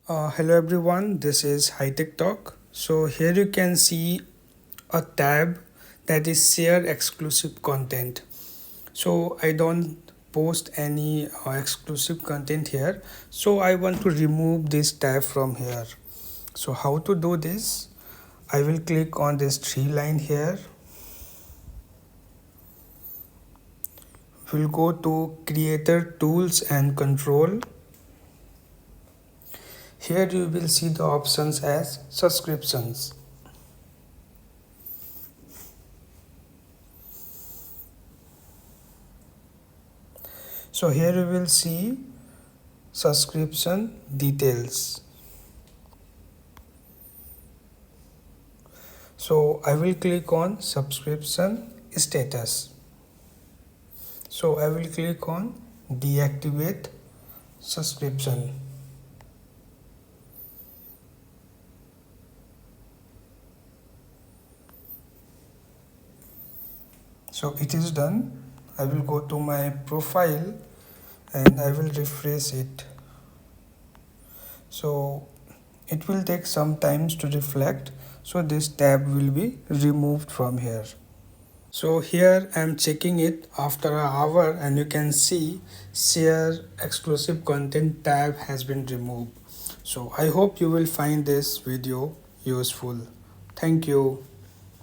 Hello everyone, this is High Tech Talk. So here you can see a tab that is share exclusive content. So I don't post any exclusive content here. So I want to remove this tab from here. So how to do this? I will click on this three line here. We'll go to creator tools and control. Here you will see the options as subscriptions. So here you will see subscription details. So I will click on subscription status. So I will click on deactivate subscription. So it is done. I will go to my profile and I will refresh it. So it will take some times to reflect. So this tab will be removed from here. So here I am checking it after an hour and you can see share exclusive content tab has been removed. So I hope you will find this video useful. Thank you.